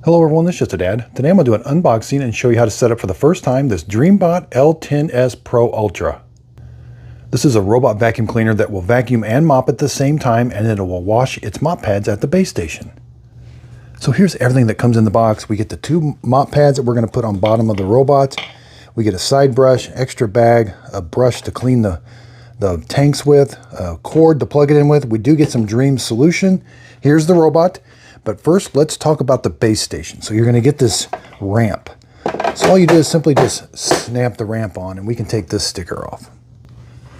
Hello everyone, this is just a dad. Today I'm going to do an unboxing and show you how to set up for the first time this Dreame L10s Pro Ultra. This is a robot vacuum cleaner that will vacuum and mop at the same time, and it will wash its mop pads at the base station. So here's everything that comes in the box. We get the two mop pads that we're going to put on bottom of the robot. We get a side brush, extra bag, a brush to clean the tanks with, a cord to plug it in with. We do get some Dreame solution. Here's the robot. But first, let's talk about the base station. So you're going to get this ramp. So all you do is simply just snap the ramp on, and we can take this sticker off.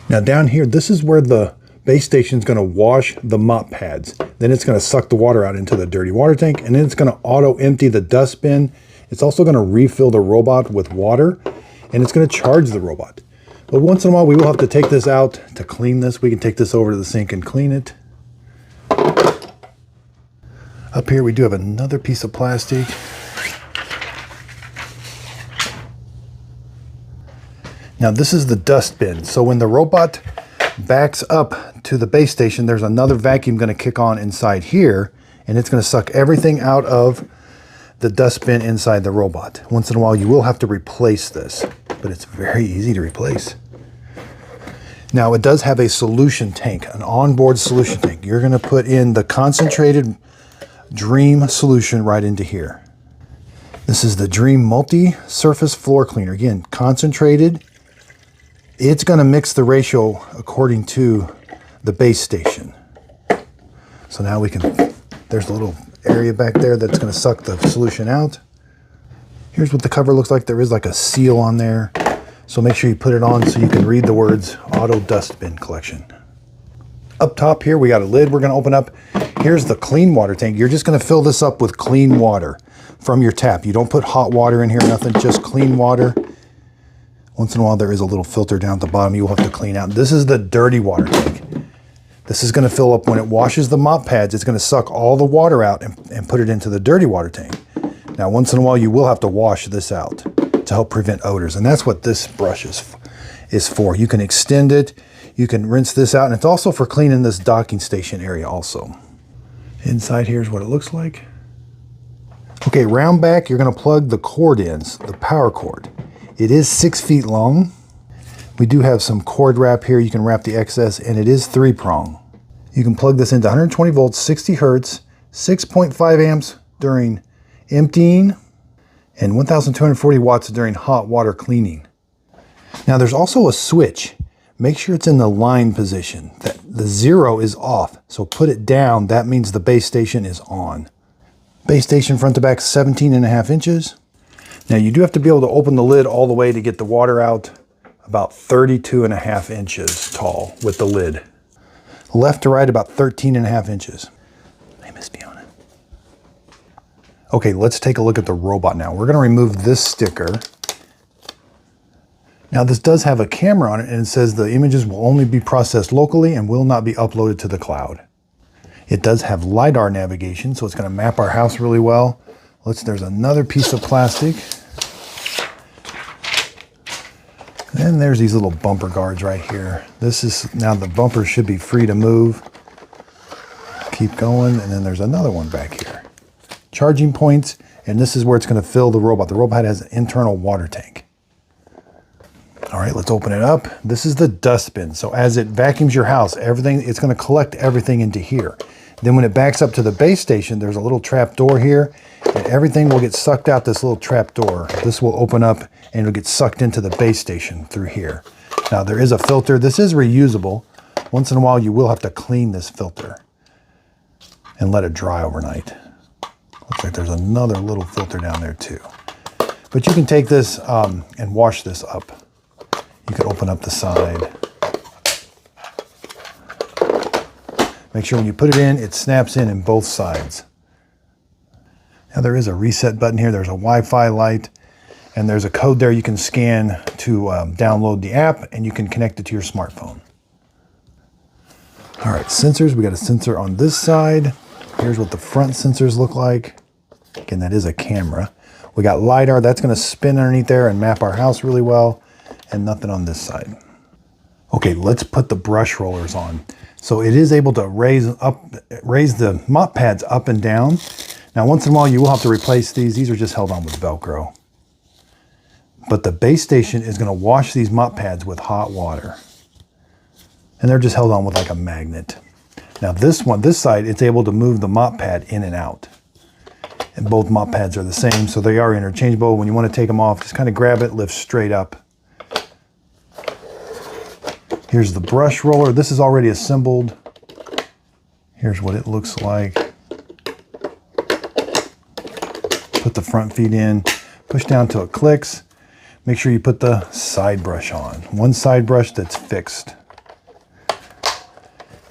Now down here, this is where the base station is going to wash the mop pads. Then it's going to suck the water out into the dirty water tank, and then it's going to auto empty the dustbin. It's also going to refill the robot with water, and it's going to charge the robot. But once in a while, we will have to take this out to clean this. We can take this over to the sink and clean it. Up here we do have another piece of plastic. Now this is the dustbin. So when the robot backs up to the base station, there's another vacuum going to kick on inside here, and it's going to suck everything out of the dustbin inside the robot. Once in a while you will have to replace this, but it's very easy to replace. Now it does have a solution tank, an onboard solution tank. You're going to put in the concentrated Dreame solution right into here. This is the Dreame multi-surface floor cleaner. Again, concentrated. It's going to mix the ratio according to the base station. So now we can, there's a little area back there that's going to suck the solution out. Here's what the cover looks like. There is like a seal on there. So make sure you put it on so you can read the words Auto Dustbin Collection. Up top here, we got a lid we're going to open up. Here's the clean water tank. You're just going to fill this up with clean water from your tap. You don't put hot water in here, nothing, just clean water. Once in a while, there is a little filter down at the bottom you will have to clean out. This is the dirty water tank. This is going to fill up when it washes the mop pads. It's going to suck all the water out and put it into the dirty water tank. Now, once in a while, you will have to wash this out to help prevent odors. And that's what this brush is for. You can extend it. You can rinse this out, and it's also for cleaning this docking station area also. Inside here's what it looks like. Okay, round back, you're going to plug the cord in, the power cord. It is 6 feet long. We do have some cord wrap here. You can wrap the excess, and it is 3-prong. You can plug this into 120 volts, 60 hertz, 6.5 amps during emptying, and 1,240 watts during hot water cleaning. Now there's also a switch. Make sure it's in the line position. That the 0 is off, so put it down. That means the base station is on. Base station front to back 17.5 inches. Now you do have to be able to open the lid all the way to get the water out, about 32.5 inches tall with the lid. Left to right about 13.5 inches. Hey, Miss Fiona. Okay, let's take a look at the robot now. We're going to remove this sticker. Now this does have a camera on it, and it says the images will only be processed locally and will not be uploaded to the cloud. It does have LiDAR navigation, so it's going to map our house really well. There's another piece of plastic. And there's these little bumper guards right here. Now the bumper should be free to move. Keep going, and then there's another one back here. Charging points, and this is where it's going to fill the robot. The robot has an internal water tank. All right, let's open it up. This is the dustbin. So as it vacuums your house, it's going to collect everything into here. Then when it backs up to the base station, there's a little trap door here, and everything will get sucked out this little trap door. This will open up, and it'll get sucked into the base station through here. Now there is a filter. This is reusable. Once in a while, you will have to clean this filter and let it dry overnight. Looks like there's another little filter down there too. But you can take this and wash this up. You can open up the side. Make sure when you put it in, it snaps in both sides. Now there is a reset button here. There's a Wi-Fi light, and there's a code there you can scan to download the app, and you can connect it to your smartphone. All right, sensors. We got a sensor on this side. Here's what the front sensors look like. Again, that is a camera. We got LiDAR. That's going to spin underneath there and map our house really well. And nothing on this side. Okay, let's put the brush rollers on. So it is able to raise the mop pads up and down. Now, once in a while, you will have to replace these. These are just held on with Velcro. But the base station is going to wash these mop pads with hot water. And they're just held on with like a magnet. Now this side, it's able to move the mop pad in and out. And both mop pads are the same, so they are interchangeable. When you want to take them off, just kind of grab it, lift straight up. Here's the brush roller. This is already assembled. Here's what it looks like. Put the front feet in, push down till it clicks. Make sure you put the side brush on. One side brush that's fixed.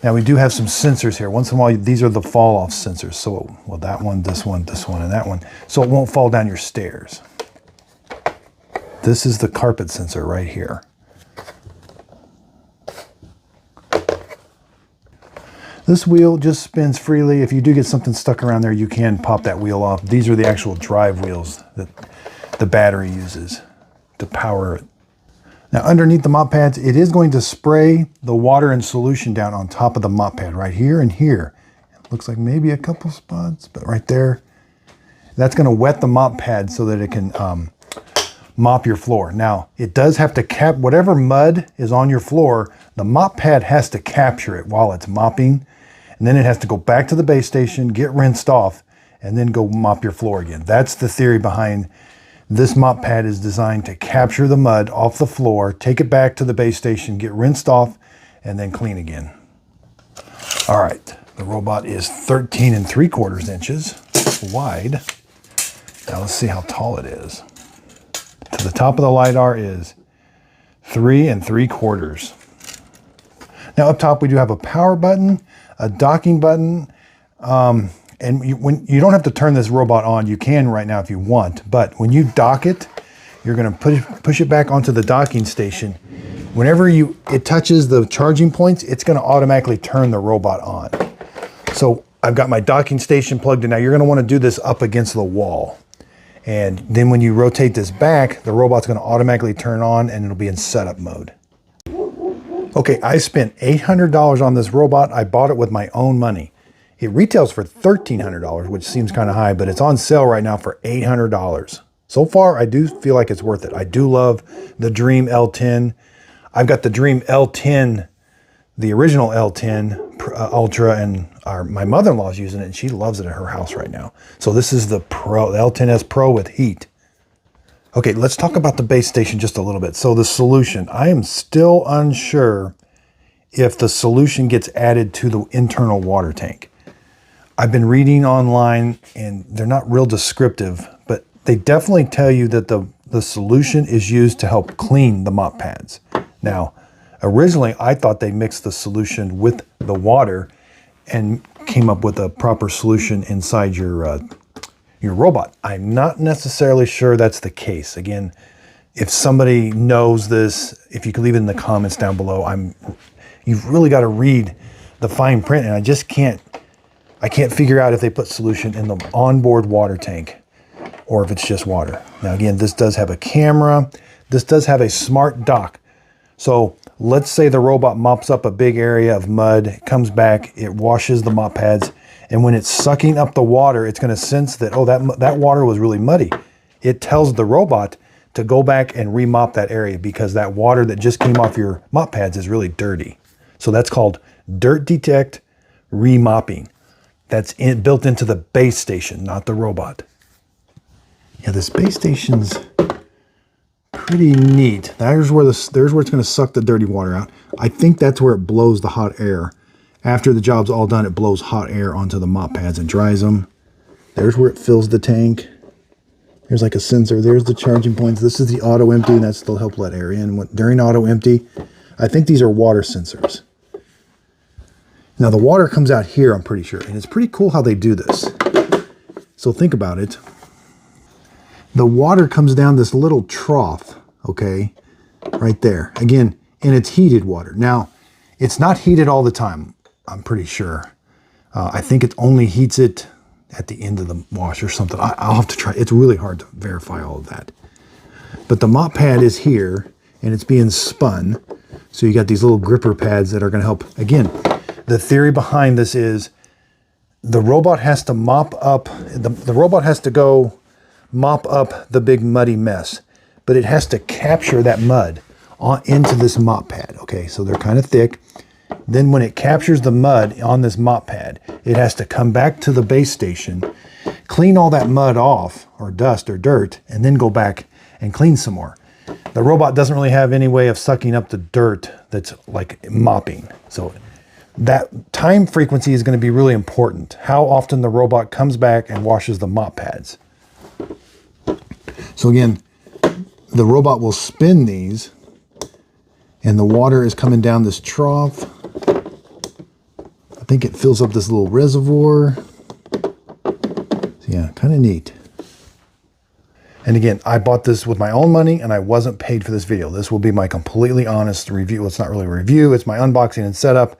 Now we do have some sensors here. Once in a while, these are the fall off sensors. So, well, that one, this one, and that one. So it won't fall down your stairs. This is the carpet sensor right here. This wheel just spins freely. If you do get something stuck around there, you can pop that wheel off. These are the actual drive wheels that the battery uses to power it. Now underneath the mop pads, it is going to spray the water and solution down on top of the mop pad right here and here. It looks like maybe a couple spots, but right there. That's going to wet the mop pad so that it can mop your floor. Now, it does have to whatever mud is on your floor, the mop pad has to capture it while it's mopping. And then it has to go back to the base station, get rinsed off, and then go mop your floor again. That's the theory behind this mop pad. Is designed to capture the mud off the floor, take it back to the base station, get rinsed off, and then clean again. All right, the robot is 13 3/4 inches wide. Now let's see how tall it is. To the top of the LiDAR is 3 3/4. Now up top we do have a power button, a docking button, and you don't have to turn this robot on. You can right now if you want, but when you dock it, you're going to push it back onto the docking station. Whenever it touches the charging points, it's going to automatically turn the robot on. So I've got my docking station plugged in. Now you're going to want to do this up against the wall. And then when you rotate this back, the robot's going to automatically turn on and it'll be in setup mode. Okay, I spent $800 on this robot. I bought it with my own money. It retails for $1,300, which seems kind of high, but it's on sale right now for $800. So far, I do feel like it's worth it. I do love the Dreame L10. I've got the Dreame L10, the original L10 Ultra, and my mother-in-law is using it, and she loves it at her house right now. So this is the Pro, the L10s Pro with heat. Okay, let's talk about the base station just a little bit. So the solution, I am still unsure if the solution gets added to the internal water tank. I've been reading online and they're not real descriptive, but they definitely tell you that the solution is used to help clean the mop pads. Now, originally I thought they mixed the solution with the water and came up with a proper solution inside your robot. I'm not necessarily sure that's the case. Again, if somebody knows this, if you could leave it in the comments down below. You've really got to read the fine print, and I can't figure out if they put solution in the onboard water tank or if it's just water. Now again, this does have a camera. This does have a smart dock. So let's say the robot mops up a big area of mud, it comes back, it washes the mop pads, and when it's sucking up the water, it's going to sense that, oh, that water was really muddy. It tells the robot to go back and remop that area because that water that just came off your mop pads is really dirty. So that's called dirt detect remopping. That's built into the base station, not the robot. Yeah, this base station's pretty neat. There's where it's going to suck the dirty water out. I think that's where it blows the hot air. After the job's all done, it blows hot air onto the mop pads and dries them. There's where it fills the tank. There's like a sensor. There's the charging points. This is the auto empty, and that's to help let air in. During auto empty, I think these are water sensors. Now the water comes out here, I'm pretty sure, and it's pretty cool how they do this. So think about it. The water comes down this little trough, okay, right there. Again, and it's heated water. Now, it's not heated all the time, I'm pretty sure. I think it only heats it at the end of the wash or something. I'll have to try. It's really hard to verify all of that. But the mop pad is here, and it's being spun. So you got these little gripper pads that are going to help. Again, the theory behind this is the robot has to mop up, the robot has to go mop up the big muddy mess, but it has to capture that mud into this mop pad. Okay, so they're kind of thick. Then when it captures the mud on this mop pad, it has to come back to the base station, clean all that mud off, or dust or dirt, and then go back and clean some more. The robot doesn't really have any way of sucking up the dirt that's like mopping. So that time frequency is going to be really important. How often the robot comes back and washes the mop pads. So again, the robot will spin these, and the water is coming down this trough. I think it fills up this little reservoir. So yeah, kind of neat. And again, I bought this with my own money and I wasn't paid for this video. This will be my completely honest review. Well, it's not really a review, it's my unboxing and setup,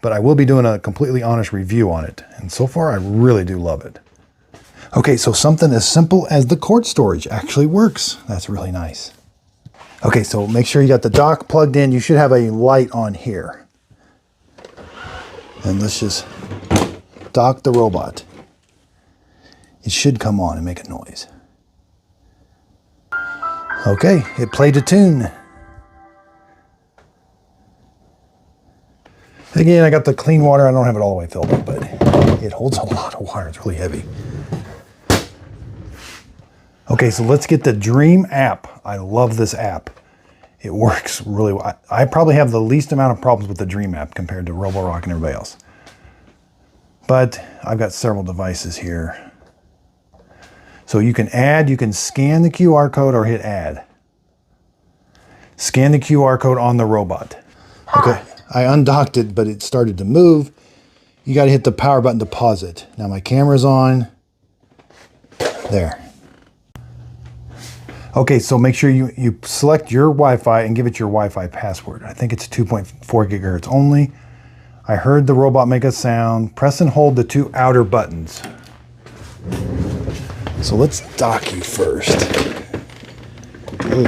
but I will be doing a completely honest review on it. And so far, I really do love it. Okay, so something as simple as the cord storage actually works. That's really nice. Okay, so make sure you got the dock plugged in. You should have a light on here. And let's just dock the robot. It should come on and make a noise. Okay, it played a tune. Again, I got the clean water. I don't have it all the way filled up, but it holds a lot of water. It's really heavy. Okay, so let's get the Dreame app. I love this app. It works really well. I probably have the least amount of problems with the Dreame app compared to Roborock and everybody else. But I've got several devices here. So you can add, you can scan the QR code or hit add. Scan the QR code on the robot. Okay, I undocked it, but it started to move. You got to hit the power button to pause it. Now my camera's on. There. Okay, so make sure you select your Wi-Fi and give it your Wi-Fi password. I think it's 2.4 gigahertz only. I heard the robot make a sound. Press and hold the two outer buttons. So let's dock you first. Ooh.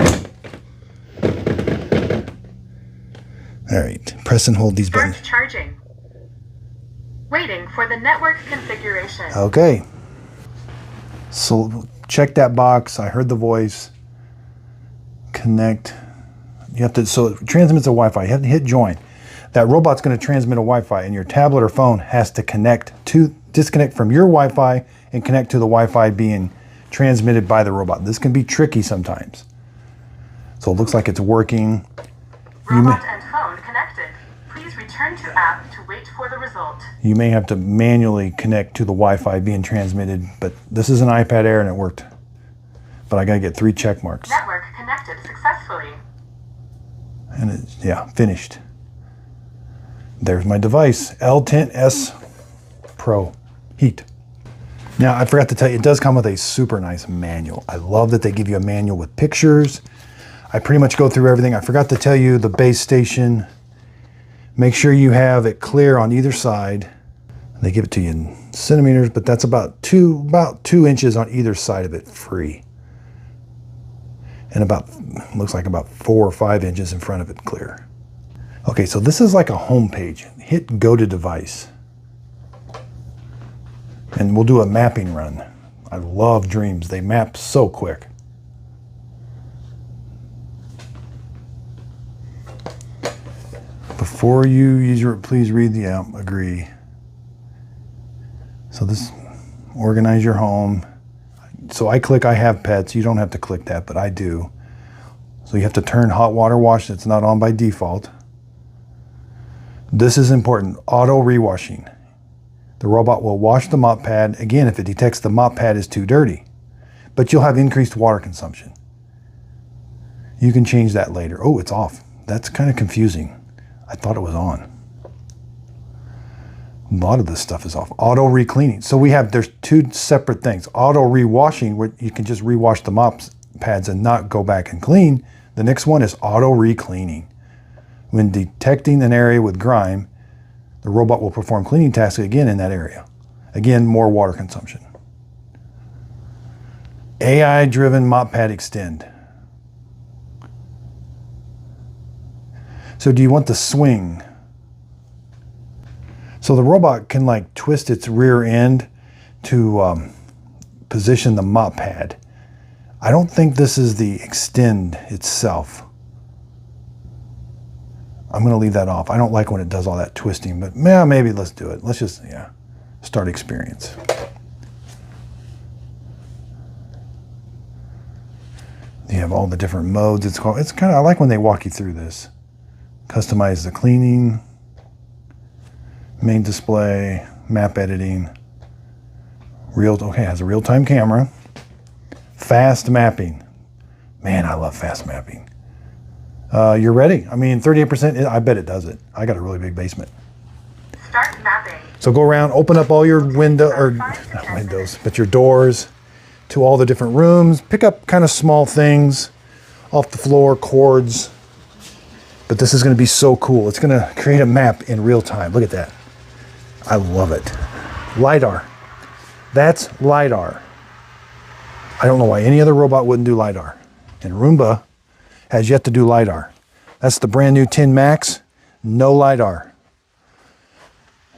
All right, press and hold these buttons. Start charging. Waiting for the network configuration. Okay. So check that box. I heard the voice. Connect. You have to, so it transmits a Wi-Fi. You have to hit join. That robot's going to transmit a Wi-Fi, and your tablet or phone has to disconnect from your Wi-Fi and connect to the Wi-Fi being transmitted by the robot. This can be tricky sometimes. So it looks like it's working. Robot and phone connected. Please return to app to wait for the result. You may have to manually connect to the Wi-Fi being transmitted, but this is an iPad Air and it worked. But I gotta get 3 check marks. Network connected successfully. And it's, yeah, finished. There's my device, L10s Pro Heat. Now, I forgot to tell you, it does come with a super nice manual. I love that they give you a manual with pictures. I pretty much go through everything. I forgot to tell you the base station. Make sure you have it clear on either side. They give it to you in centimeters, but that's about 2 inches on either side of it free. And looks like about 4 or 5 inches in front of it clear. Okay, so this is like a home page. Hit go to device. And we'll do a mapping run. I love Dreames. They map so quick. Before you use your, please read the app, agree. So this, organize your home. So I click I have pets. You don't have to click that, but I do. So you have to turn hot water wash. It's not on by default. This is important, auto rewashing. The robot will wash the mop pad, again, if it detects the mop pad is too dirty, but you'll have increased water consumption. You can change that later. Oh, it's off. That's kind of confusing. I thought it was on. A lot of this stuff is off. Auto re-cleaning. So there's 2 separate things. Auto re-washing, where you can just re-wash the mop pads and not go back and clean. The next one is auto re-cleaning. When detecting an area with grime, the robot will perform cleaning tasks again in that area. Again, more water consumption. AI-driven mop pad extend. So do you want the swing? So the robot can like twist its rear end to position the mop pad. I don't think this is the extend itself. I'm going to leave that off. I don't like when it does all that twisting, but yeah, maybe let's do it. Let's just, yeah, start experience. You have all the different modes. It's kind of, I like when they walk you through this. Customize the cleaning, main display, map editing, okay, has a real-time camera, fast mapping. Man, I love fast mapping. You're ready. I mean, 38%, I bet it does it. I got a really big basement. Start mapping. So go around, open up all your not windows, but your doors to all the different rooms. Pick up kind of small things off the floor, cords. But this is going to be so cool. It's going to create a map in real time. Look at that. I love it. LiDAR. That's LiDAR. I don't know why any other robot wouldn't do LiDAR. And Roomba has yet to do LiDAR. That's the brand new 10 Max. No LiDAR.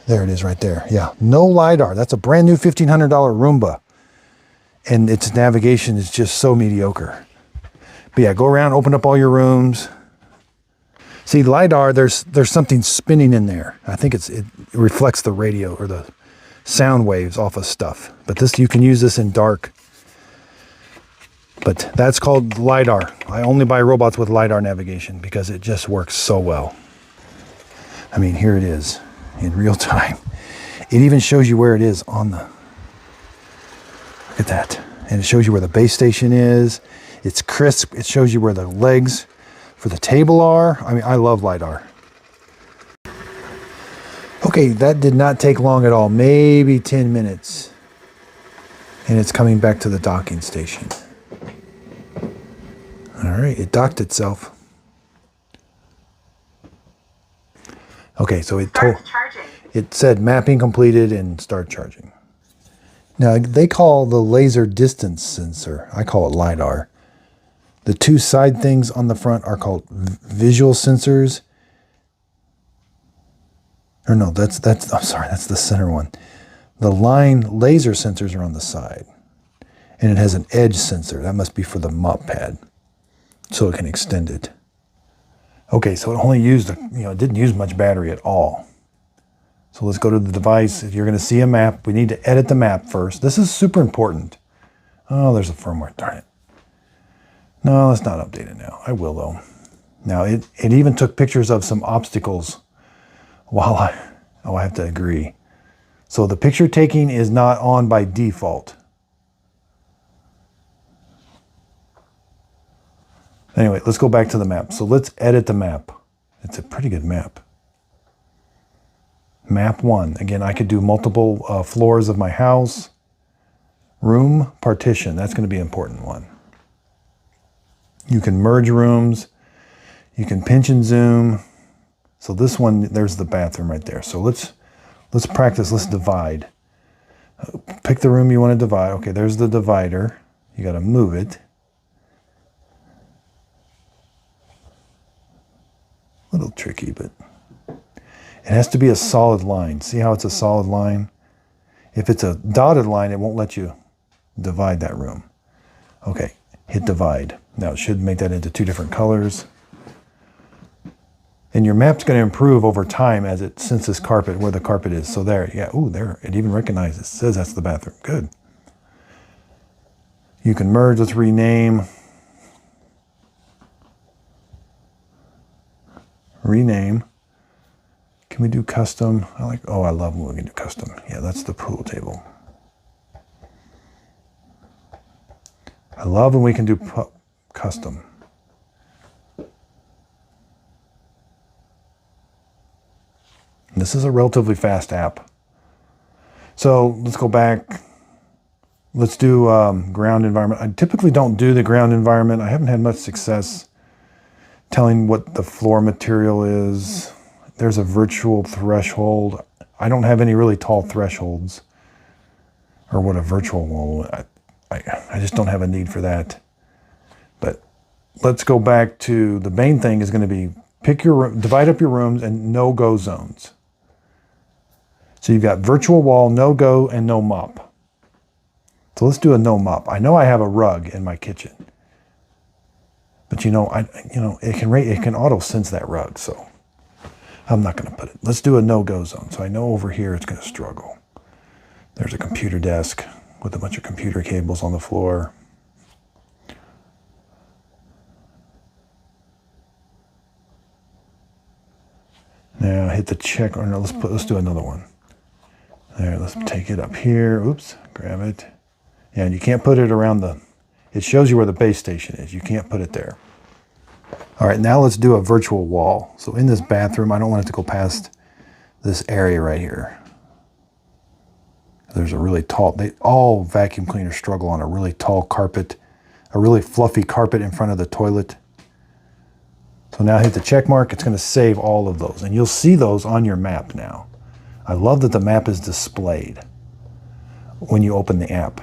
There it is right there. Yeah, no LiDAR. That's a brand new $1,500 Roomba. And its navigation is just so mediocre. But yeah, go around, open up all your rooms. See, LiDAR, there's something spinning in there. I think it reflects the radio or the sound waves off of stuff. But this, you can use this in dark. But that's called LiDAR. I only buy robots with LiDAR navigation because it just works so well. I mean, here it is in real time. It even shows you where it is on the... Look at that. And it shows you where the base station is. It's crisp. It shows you where the legs for the table are. I mean, I love LiDAR. Okay, that did not take long at all. Maybe 10 minutes. And it's coming back to the docking station. All right, it docked itself. Okay, so it said mapping completed and start charging. Now, they call the laser distance sensor, I call it LiDAR. The two side things on the front are called visual sensors. Or no, I'm sorry, that's the center one. The line laser sensors are on the side. And it has an edge sensor. That must be for the mop pad, so it can extend it. Okay, so it only used, it didn't use much battery at all. So let's go to the device. If you're going to see a map, we need to edit the map first. This is super important. Oh, there's a firmware, darn it. No, let's not update it now. I will though. Now it even took pictures of some obstacles while I have to agree. So the picture taking is not on by default. Anyway, let's go back to the map. So let's edit the map. It's a pretty good map. Map 1. Again, I could do multiple floors of my house. Room partition. That's going to be an important one. You can merge rooms. You can pinch and zoom. So this one, there's the bathroom right there. So let's practice. Let's divide. Pick the room you want to divide. Okay, there's the divider. You got to move it. A little tricky, but it has to be a solid line. See how it's a solid line? If it's a dotted line, it won't let you divide that room. Okay, hit divide. Now it should make that into two different colors. And your map's going to improve over time as it senses carpet, where the carpet is. So there, yeah, ooh, there, it even recognizes, it says that's the bathroom. Good. You can merge, let's rename. Rename. Can we do custom? I love when we can do custom. Yeah, that's the pool table. I love when we can do custom. And this is a relatively fast app. So let's go back. Let's do ground environment. I typically don't do the ground environment. I haven't had much success telling what the floor material is. There's a virtual threshold. I don't have any really tall thresholds, or what a virtual wall. I just don't have a need for that. But let's go back to the main thing is going to be divide up your rooms and no-go zones. So you've got virtual wall, no go, and no mop. So let's do a no mop. I know I have a rug in my kitchen, but it can auto sense that rug. So I'm not going to put it. Let's do a no go zone. So I know over here it's going to struggle. There's a computer desk with a bunch of computer cables on the floor. Now hit the check, or no, let's do another one. There, let's take it up here. Oops, grab it. Yeah, and you can't put it around it shows you where the base station is. You can't put it there. All right, now let's do a virtual wall. So in this bathroom, I don't want it to go past this area right here. There's a really tall, all vacuum cleaners struggle on a really tall carpet, a really fluffy carpet in front of the toilet. So now hit the check mark, it's going to save all of those. And you'll see those on your map now. I love that the map is displayed when you open the app.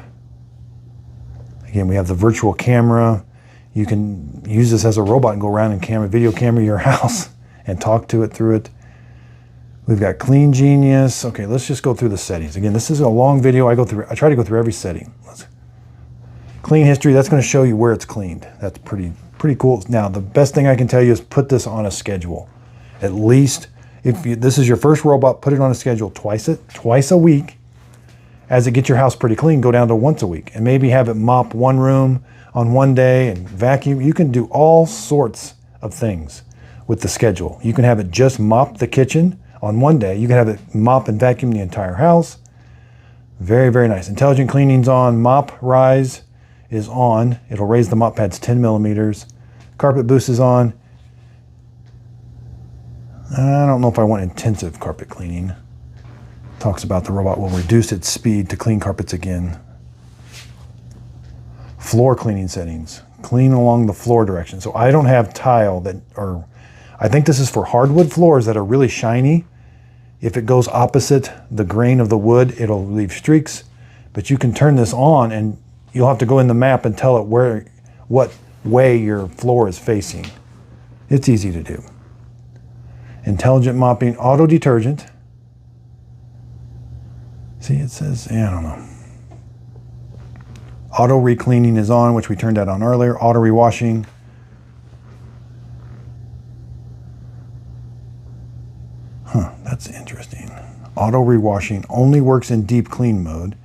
Again, we have the virtual camera. You can use this as a robot and go around and video camera your house and talk to it through it. We've got Clean Genius. Okay, let's just go through the settings. Again, this is a long video. I try to go through every setting. Clean history, that's going to show you where it's cleaned. That's pretty cool. Now, the best thing I can tell you is put this on a schedule. At least, if this is your first robot, put it on a schedule twice a week. As it gets your house pretty clean, go down to once a week. And maybe have it mop one room on one day and vacuum. You can do all sorts of things with the schedule. You can have it just mop the kitchen on one day. You can have it mop and vacuum the entire house. Very, very nice. Intelligent cleaning's on. Mop rise is on. It'll raise the mop pads 10 millimeters. Carpet boost is on. I don't know if I want intensive carpet cleaning. Talks about the robot will reduce its speed to clean carpets again. Floor cleaning settings. Clean along the floor direction. So I don't have tile I think this is for hardwood floors that are really shiny. If it goes opposite the grain of the wood, it'll leave streaks. But you can turn this on and you'll have to go in the map and tell it what way your floor is facing. It's easy to do. Intelligent mopping, auto detergent. See, it says, I don't know. Auto re-cleaning is on, which we turned that on earlier. Auto rewashing. That's interesting. Auto rewashing only works in deep clean mode.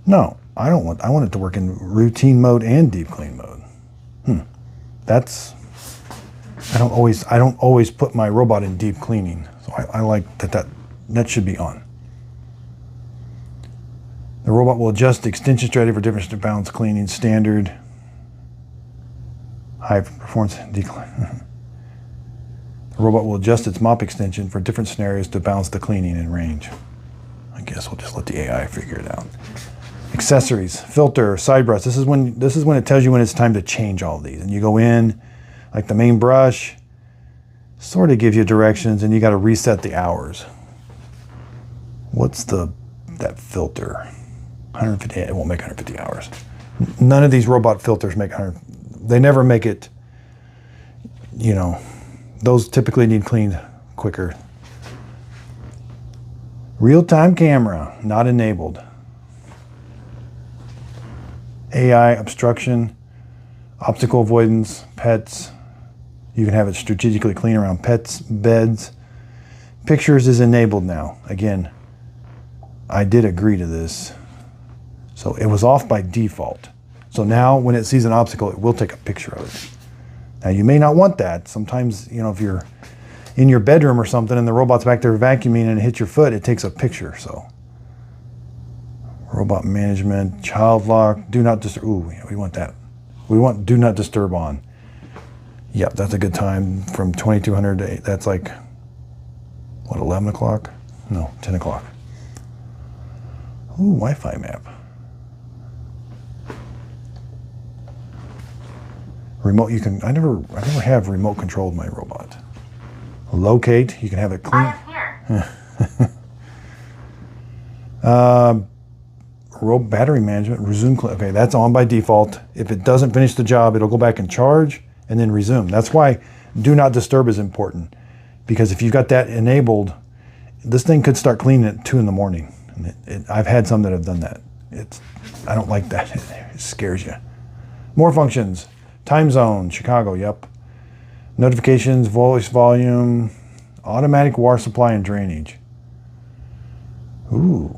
No, I want it to work in routine mode and deep clean mode. I don't always put my robot in deep cleaning. So I like that should be on. The robot will adjust the extension strategy for different balance cleaning, standard, high performance, decline. The robot will adjust its mop extension for different scenarios to balance the cleaning and range. I guess we'll just let the AI figure it out. Accessories, filter, side brush. This is when it tells you when it's time to change all of these. And you go in, like the main brush, sort of gives you directions, and you got to reset the hours. What's that filter? 150. It won't make 150 hours. None of these robot filters make 100. They never make it. Those typically need cleaned quicker. Real-time camera, not enabled. AI obstruction, obstacle avoidance, pets. You can have it strategically clean around pets, beds. Pictures is enabled now. Again, I did agree to this. So it was off by default. So now when it sees an obstacle, it will take a picture of it. Now you may not want that. Sometimes, if you're in your bedroom or something and the robot's back there vacuuming and it hits your foot, it takes a picture. So robot management, child lock, do not disturb. Ooh, we want that. We want do not disturb on. Yep, that's a good time from 2200 to 8. That's like, what, 11 o'clock? No, 10 o'clock. Ooh, Wi-Fi map. Remote, I never have remote controlled my robot. Locate, you can have it clean. I am here. Battery management, resume, okay, that's on by default. If it doesn't finish the job, it'll go back and charge and then resume. That's why do not disturb is important, because if you've got that enabled This thing could start cleaning at 2 in the morning. And I've had some that have done that. I don't like that. It scares you. More functions. Time zone, Chicago, yep. Notifications, voice volume, automatic water supply and drainage. Ooh,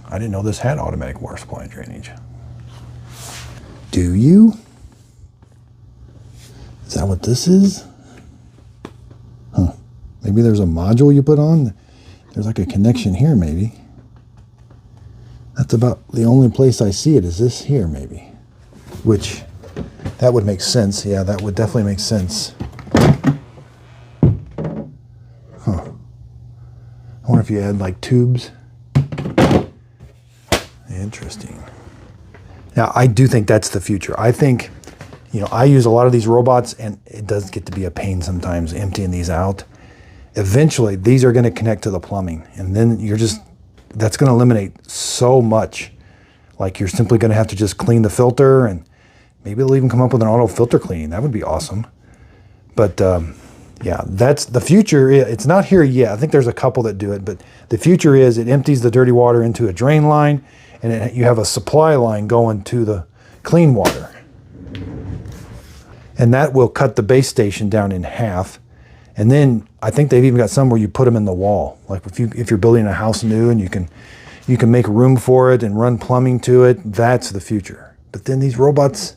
I didn't know this had automatic water supply and drainage. Do you? Is that what this is? Huh. Maybe there's a module you put on. There's like a connection here, maybe. That's about the only place I see it is this here, maybe. Which, that would make sense. Yeah, that would definitely make sense. Huh. I wonder if you had like tubes. Interesting. Now, I do think that's the future. I think, you know, I use a lot of these robots, and it does get to be a pain sometimes emptying these out. Eventually, these are going to connect to the plumbing, and then that's going to eliminate so much. Like, you're simply going to have to just clean the filter, and maybe they'll even come up with an auto filter cleaning. That would be awesome. But yeah, that's the future. It's not here yet. I think there's a couple that do it, but the future is it empties the dirty water into a drain line, and you have a supply line going to the clean water. And that will cut the base station down in half. And then I think they've even got some where you put them in the wall. Like if you're building a house new and you can make room for it and run plumbing to it, that's the future. But then these robots,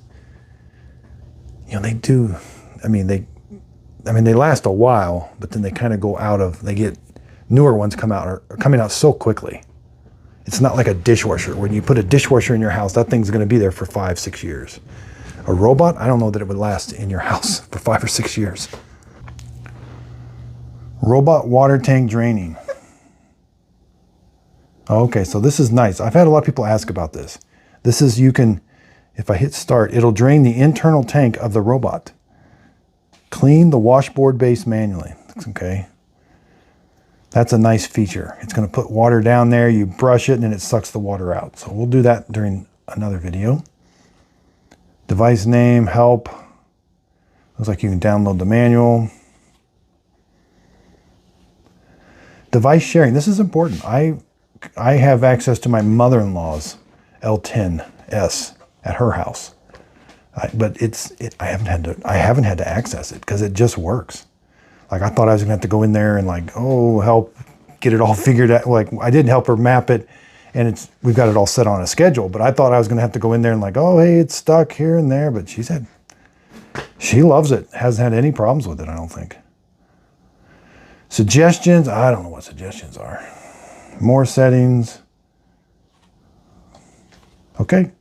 you know, they last a while, but then they kind of go out of, they get newer ones are coming out so quickly. It's not like a dishwasher. When you put a dishwasher in your house, that thing's going to be there for 5-6 years. A robot, I don't know that it would last in your house for 5 or 6 years. Robot water tank draining. Okay, so this is nice. I've had a lot of people ask about this. This is, if I hit start, it'll drain the internal tank of the robot. Clean the washboard base manually. Okay. That's a nice feature. It's going to put water down there, you brush it, and then it sucks the water out. So we'll do that during another video. Device name, help. Looks like you can download the manual. Device sharing. This is important. I have access to my mother-in-law's L10s at her house. But I haven't had to access it because it just works. Like, I thought I was gonna have to go in there and like, help get it all figured out. Like, I didn't help her map it, and we've got it all set on a schedule, but I thought I was gonna have to go in there and like, hey, it's stuck here and there. But she loves it. Hasn't had any problems with it, I don't think. Suggestions, I don't know what suggestions are. More settings. Okay.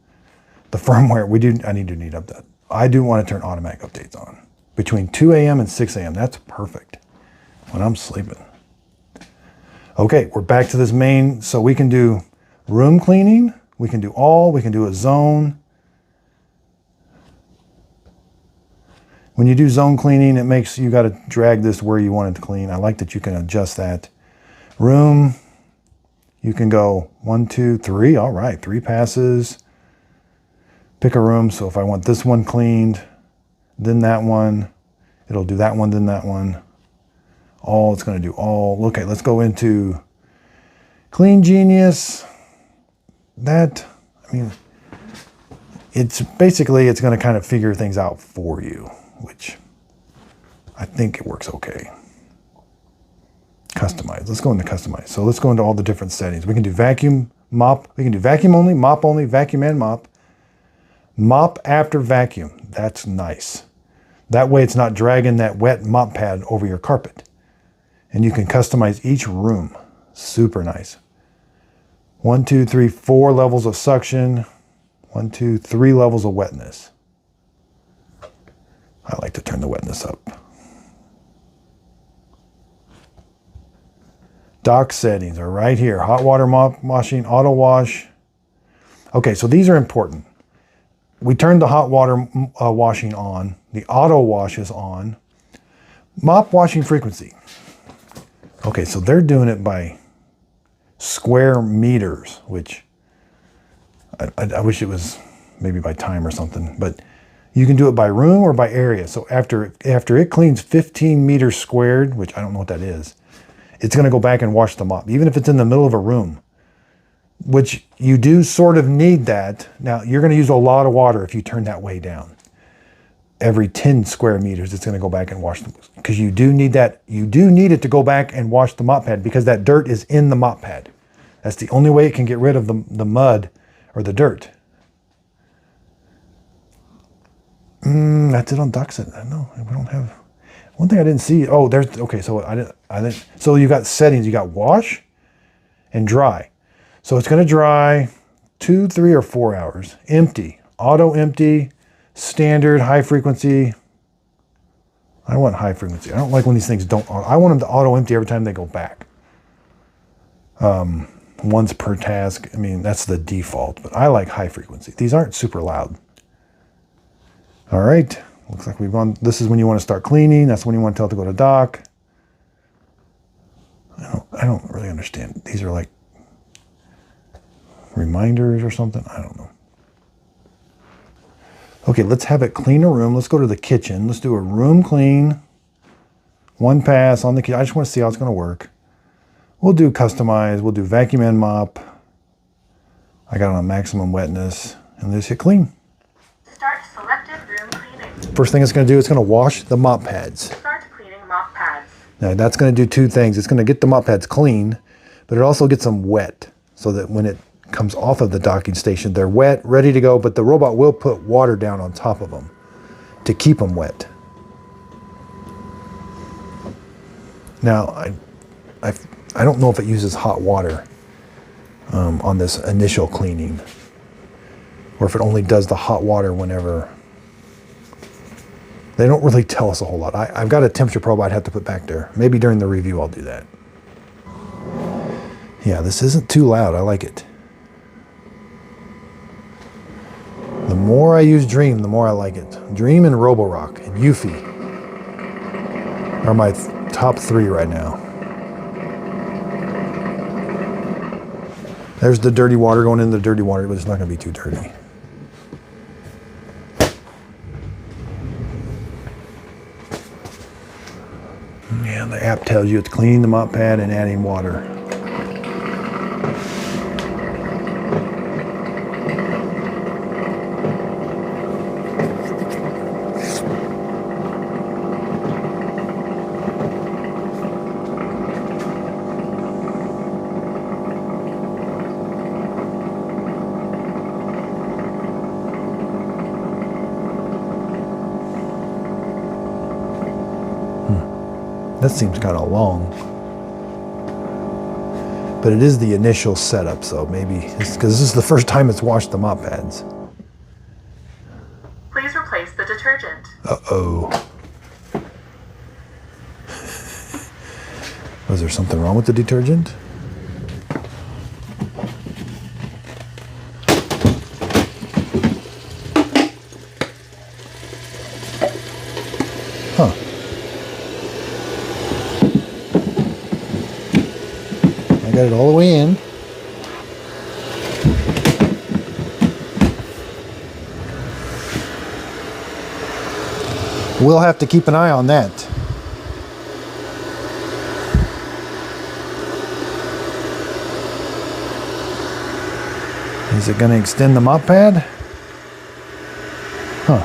The firmware, I need to update. I do want to turn automatic updates on. Between 2 a.m. and 6 a.m. That's perfect when I'm sleeping. Okay, we're back to this main. So we can do room cleaning. We can do we can do a zone. When you do zone cleaning, it makes you got to drag this where you want it to clean. I like that you can adjust that. Room, you can go 1, 2, 3. All right, 3 passes. Pick a room. So if I want this one cleaned, then that one, it'll do that one, then that one. It's going to do all. Okay, let's go into Clean Genius. It's going to kind of figure things out for you, which I think it works okay. Customize. Let's go into customize. So let's go into all the different settings. We can do vacuum, mop. We can do vacuum only, vacuum and mop. Mop after vacuum. That's nice. That way it's not dragging that wet mop pad over your carpet. And you can customize each room. Super nice. 1, 2, 3, 4 levels of suction. 1, 2, 3 levels of wetness. I like to turn the wetness up. Dock settings are right here. Hot water mop washing, auto wash. Okay, so these are important. We turned the hot water washing on. The auto wash is on. Mop washing frequency. Okay, so they're doing it by square meters, which I wish it was maybe by time or something, but you can do it by room or by area. So after it cleans 15 meters squared, which I don't know what that is, it's going to go back and wash the mop, even if it's in the middle of a room, which you do sort of need that. Now, you're going to use a lot of water if you turn that way down. Every 10 square meters, it's going to go back and wash them, because you do need that. You do need it to go back and wash the mop pad, because that dirt is in the mop pad. That's the only way it can get rid of the mud or the dirt. That's it on ducts. No, we don't have. One thing I didn't see. Oh, there's, okay, so I didn't, so you got settings. You got wash and dry. So it's going to dry 2, 3, or 4 hours. Empty, auto empty, standard, high frequency. I want high frequency. I don't like when these things don't. I want them to auto empty every time they go back. Once per task. I mean, that's the default, but I like high frequency. These aren't super loud. All right. Looks like we've gone. This is when you want to start cleaning. That's when you want to tell it to go to dock. I don't really understand. These are like reminders or something. I don't know. Okay, let's have it clean a room. Let's go to the kitchen. Let's do a room clean. One pass on the kitchen. I just want to see how it's going to work. We'll do customize. We'll do vacuum and mop. I got it on maximum wetness. And just hit clean. Start selected room cleaning. First thing it's going to do, it's going to wash the mop pads. Start cleaning mop pads. Now that's going to do two things. It's going to get the mop pads clean, but it also gets them wet, so that when it comes off of the docking station, they're wet, ready to go, but the robot will put water down on top of them to keep them wet. Now, I don't know if it uses hot water on this initial cleaning, or if it only does the hot water whenever. They don't really tell us a whole lot. I've got a temperature probe I'd have to put back there. Maybe during the review I'll do that. Yeah, this isn't too loud. I like it. The more I use Dreame, the more I like it. Dreame and Roborock and Eufy are my top 3 right now. There's the dirty water going in the dirty water, but it's not going to be too dirty. Yeah, the app tells you it's cleaning the mop pad and adding water. That seems kind of long, but it is the initial setup, so maybe it's because this is the first time it's washed the mop pads. Please replace the detergent. Uh-oh. Was there something wrong with the detergent? Huh. Got it all the way in. We'll have to keep an eye on that. Is it going to extend the mop pad? Huh.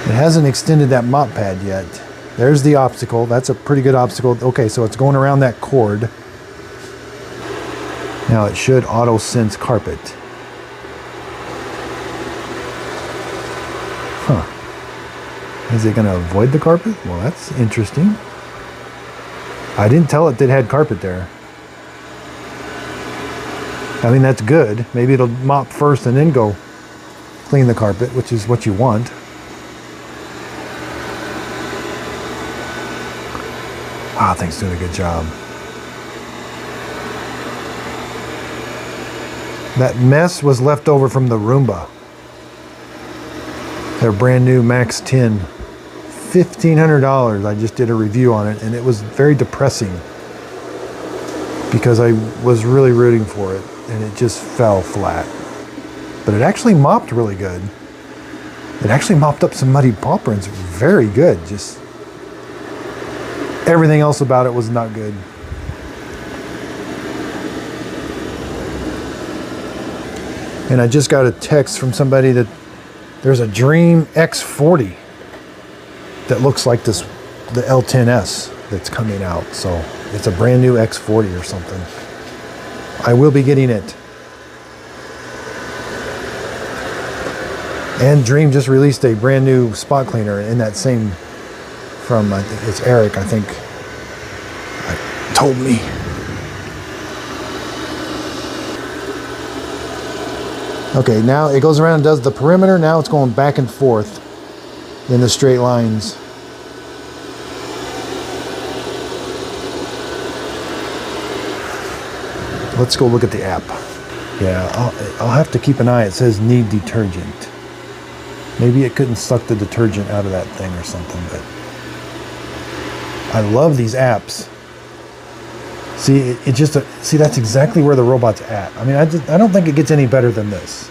It hasn't extended that mop pad yet. There's the obstacle. That's a pretty good obstacle. Okay, so it's going around that cord. Now it should auto sense carpet. Huh. Is it going to avoid the carpet? Well, that's interesting. I didn't tell it had carpet there. I mean, that's good. Maybe it'll mop first and then go clean the carpet, which is what you want. Wow, I think it's doing a good job. That mess was left over from the Roomba. Their brand new Max 10 $1,500. I just did a review on it, and it was very depressing because I was really rooting for it, and it just fell flat. But it actually mopped really good. It actually mopped up some muddy paw prints very good. Just everything else about it was not good. And I just got a text from somebody that there's a Dreame X40 that looks like this, the L10s that's coming out. So it's a brand new X40 or something. I will be getting it. And Dreame just released a brand new spot cleaner in that same, from, I think it's Eric, I think, told me. Okay, now it goes around and does the perimeter. Now it's going back and forth in the straight lines. Let's go look at the app. Yeah, I'll have to keep an eye. It says need detergent. Maybe it couldn't suck the detergent out of that thing or something, but I love these apps. See, see, that's exactly where the robot's at. I mean, I don't think it gets any better than this.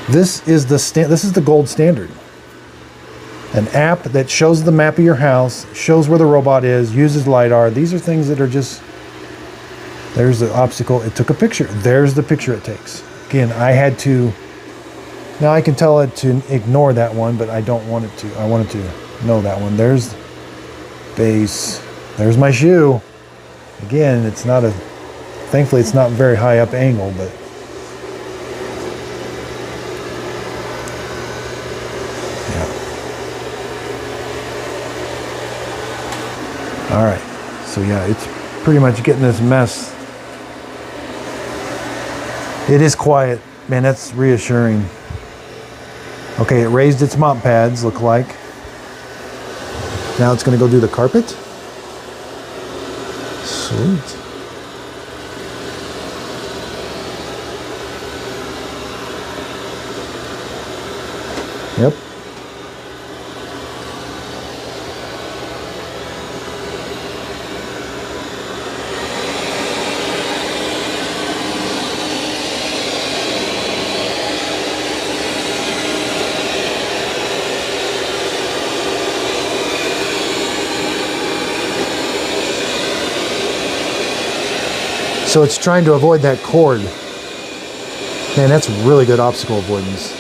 This is the gold standard. An app that shows the map of your house, shows where the robot is, uses LiDAR. These are things that are just, there's the obstacle. It took a picture. There's the picture it takes. Again, I had to, now I can tell it to ignore that one, but I don't want it to. I want it to know that one. There's base. There's my shoe. Again, it's not a, thankfully it's not very high up angle, but yeah. All right, so yeah, it's pretty much getting this mess. It is quiet, man, that's reassuring. Okay, it raised its mop pads, look like. Now it's gonna go do the carpet. Sweet. Yep. So it's trying to avoid that cord. Man, that's really good obstacle avoidance.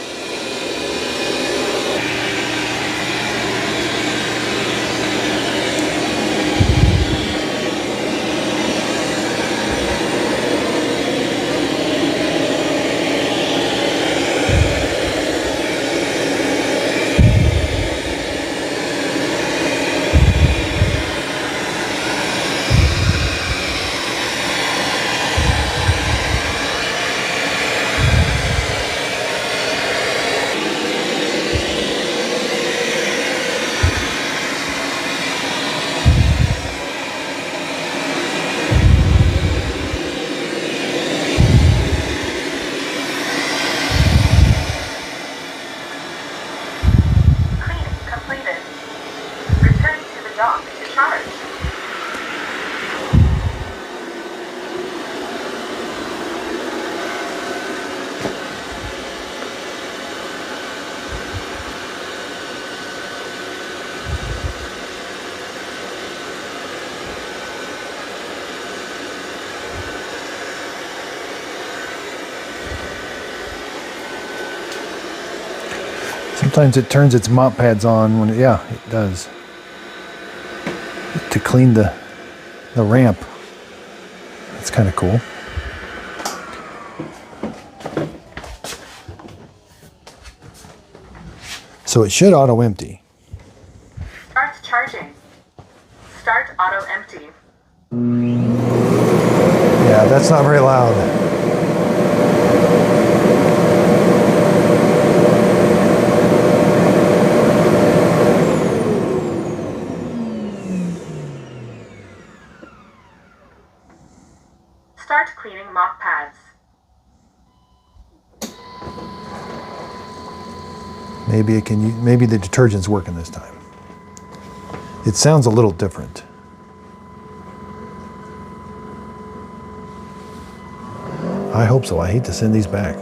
Sometimes it turns its mop pads on when, yeah, it does. To clean the ramp. That's kind of cool. So it should auto empty. Start charging. Start auto empty. Yeah, that's not very loud. Start cleaning mop pads. Maybe it can. Maybe the detergent's working this time. It sounds a little different. I hope so. I hate to send these back.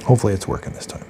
Hopefully it's working this time.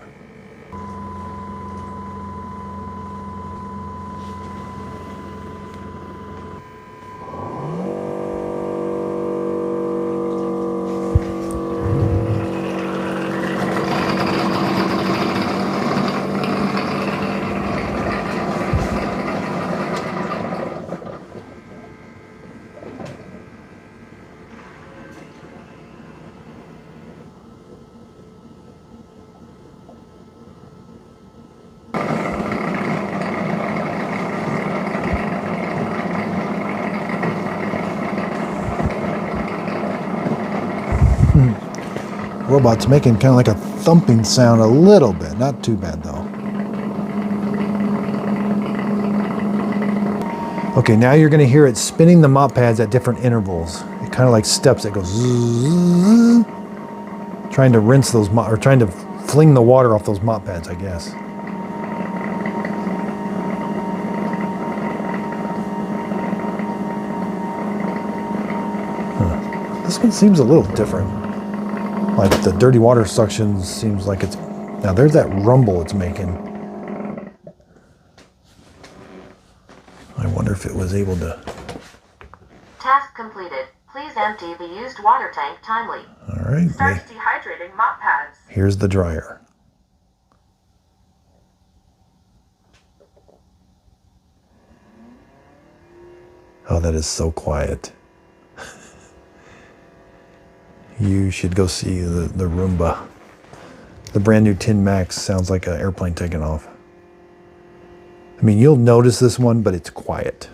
Robot's making kind of like a thumping sound a little bit. Not too bad though. Okay, now you're going to hear it spinning the mop pads at different intervals. It kind of like steps. It goes zzz, trying to rinse those or trying to fling the water off those mop pads, I guess. This one seems a little different. Like the dirty water suction seems like it's... Now there's that rumble it's making. I wonder if it was able to... Task completed. Please empty the used water tank timely. All right. Start dehydrating mop pads. Here's the dryer. Oh, that is so quiet. You should go see the Roomba. The brand new 10 Max sounds like an airplane taking off. I mean, you'll notice this one, but it's quiet.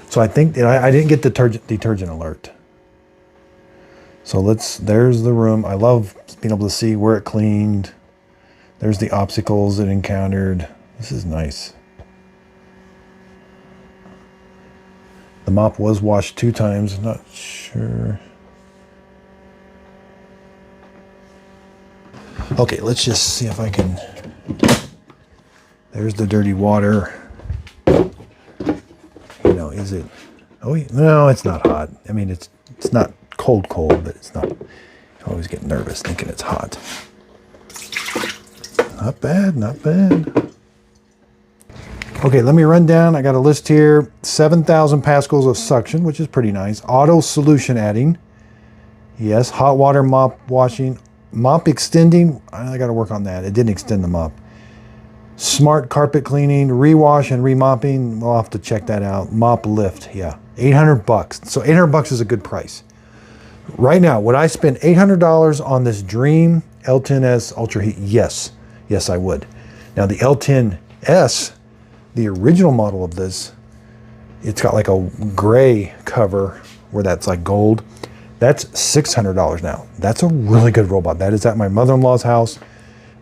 So I think I didn't get detergent alert. So there's the room. I love being able to see where it cleaned. There's the obstacles it encountered. This is nice. The mop was washed 2 times, not sure. Okay, let's just see if I can. There's the dirty water. You know, is it? Oh, no, it's not hot. I mean, it's not cold, but it's not. I always get nervous thinking it's hot. Not bad, not bad. Okay, let me run down. I got a list here. 7,000 pascals of suction, which is pretty nice. Auto solution adding. Yes, hot water mop washing. Mop extending. I got to work on that. It didn't extend the mop. Smart carpet cleaning, rewash and remopping. We'll have to check that out. Mop lift, yeah. $800. So $800 is a good price. Right now, would I spend $800 on this Dreame L10s Ultra Heat? Yes. Yes, I would. Now the L10s, the original model of this, it's got like a gray cover where that's like gold. That's $600 now. That's a really good robot. That is at my mother-in-law's house.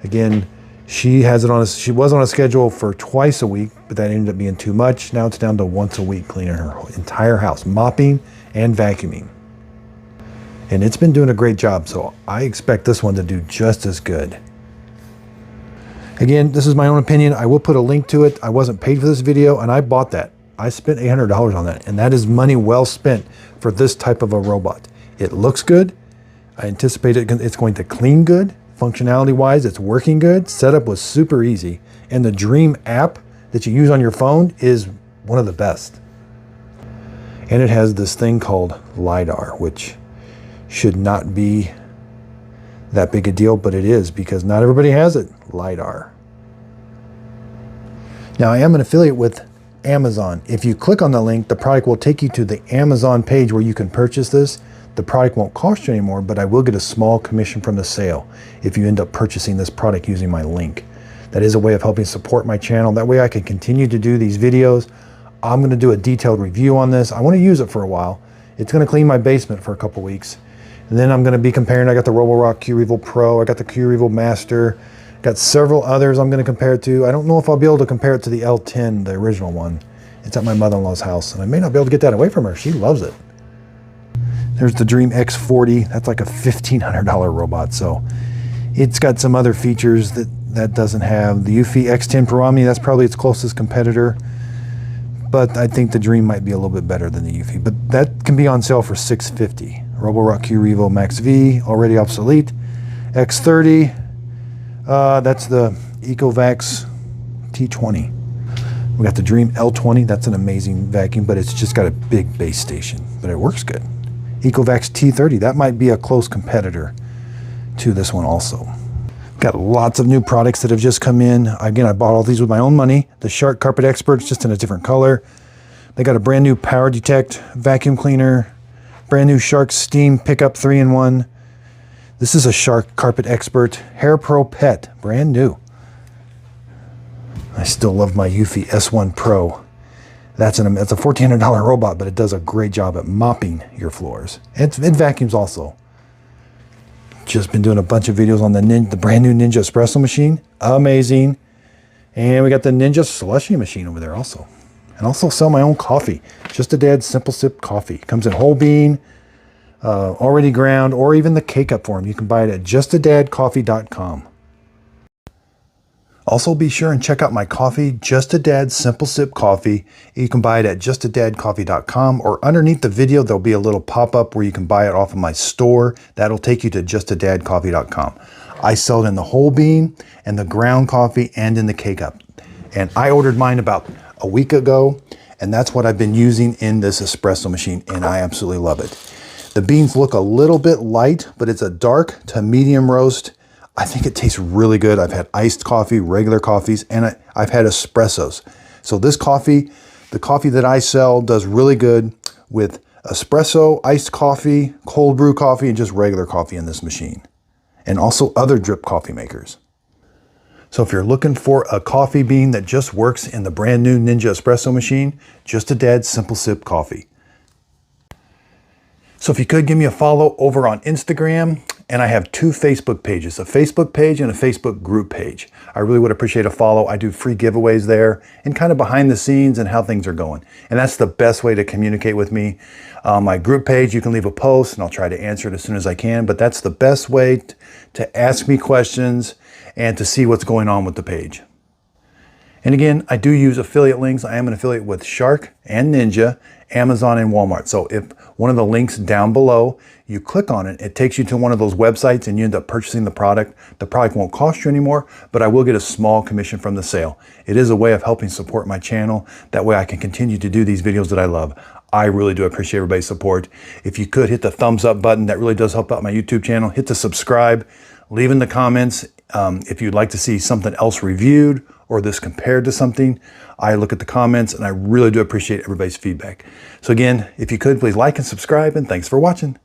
Again, she has it on she was on a schedule for twice a week, but that ended up being too much. Now it's down to once a week cleaning her entire house, mopping and vacuuming. And it's been doing a great job, so I expect this one to do just as good. Again, this is my own opinion. I will put a link to it. I wasn't paid for this video, and I bought that. I spent $800 on that, and that is money well spent for this type of a robot. It looks good. I anticipate it's going to clean good. Functionality-wise, it's working good. Setup was super easy. And the Dreame app that you use on your phone is one of the best. And it has this thing called LiDAR, which should not be that big a deal, but it is because not everybody has it. LiDAR. Now, I am an affiliate with Amazon. If you click on the link, the product will take you to the Amazon page where you can purchase this. The product won't cost you anymore, but I will get a small commission from the sale if you end up purchasing this product using my link. That is a way of helping support my channel. That way I can continue to do these videos. I'm going to do a detailed review on this. I want to use it for a while It's going to clean my basement for a couple weeks. And then I'm going to be comparing. I got the Roborock Q-Revel Pro. I got the Q-Revel Master. Got several others I'm going to compare it to. I don't know if I'll be able to compare it to the L10, the original one. It's at my mother-in-law's house, and I may not be able to get that away from her. She loves it. There's the Dreame X40. That's like a $1,500 robot, so it's got some other features that doesn't have. The Eufy X10 Pro Omni, that's probably its closest competitor, but I think the Dreame might be a little bit better than the Eufy, but that can be on sale for $650. Roborock Q-Revel Max V, already obsolete. X30, that's the Ecovacs T20. We got the Dreame L20, that's an amazing vacuum, but it's just got a big base station, but it works good. Ecovacs T30, that might be a close competitor to this one also. Got lots of new products that have just come in. Again, I bought all these with my own money. The Shark Carpet Expert, just in a different color. They got a brand new Power Detect vacuum cleaner. Brand new Shark Steam Pickup 3-in-1. This is a Shark Carpet Expert Hair Pro Pet, brand new. I still love my Eufy S1 Pro. That's a $1,400 robot, but it does a great job at mopping your floors. It vacuums also. Just been doing a bunch of videos on the brand new Ninja espresso machine. Amazing. And we got the Ninja slushy machine over there also. And also sell my own coffee. Just a Dad Simple Sip coffee. Comes in whole bean, already ground, or even the K-Cup form. You can buy it at justadadcoffee.com. Also be sure and check out my coffee, Just a Dad Simple Sip Coffee. You can buy it at justadadcoffee.com, or underneath the video there'll be a little pop-up where you can buy it off of my store. That'll take you to justadadcoffee.com. I sell it in the whole bean and the ground coffee and in the K-Cup. And I ordered mine about a week ago, and that's what I've been using in this espresso machine, and I absolutely love it. The beans look a little bit light, but it's a dark to medium roast. I think it tastes really good. I've had iced coffee, regular coffees, and I've had espressos. So this coffee, the coffee that I sell, does really good with espresso, iced coffee, cold brew coffee, and just regular coffee in this machine. And also other drip coffee makers. So if you're looking for a coffee bean that just works in the brand new Ninja espresso machine, Just a Dad Simple Sip Coffee. So if you could give me a follow over on Instagram, and I have 2 Facebook pages, a Facebook page and a Facebook group page. I really would appreciate a follow. I do free giveaways there and kind of behind the scenes and how things are going. And that's the best way to communicate with me. My group page, you can leave a post and I'll try to answer it as soon as I can, but that's the best way to ask me questions and to see what's going on with the page. And again, I do use affiliate links. I am an affiliate with Shark and Ninja, Amazon and Walmart. So if one of the links down below, you click on it, it takes you to one of those websites and you end up purchasing the product. The product won't cost you anymore, but I will get a small commission from the sale. It is a way of helping support my channel. That way I can continue to do these videos that I love. I really do appreciate everybody's support. If you could hit the thumbs up button, that really does help out my YouTube channel. Hit the subscribe, leave in the comments if you'd like to see something else reviewed or this compared to something. I look at the comments and I really do appreciate everybody's feedback. So again, if you could, please like and subscribe, and thanks for watching.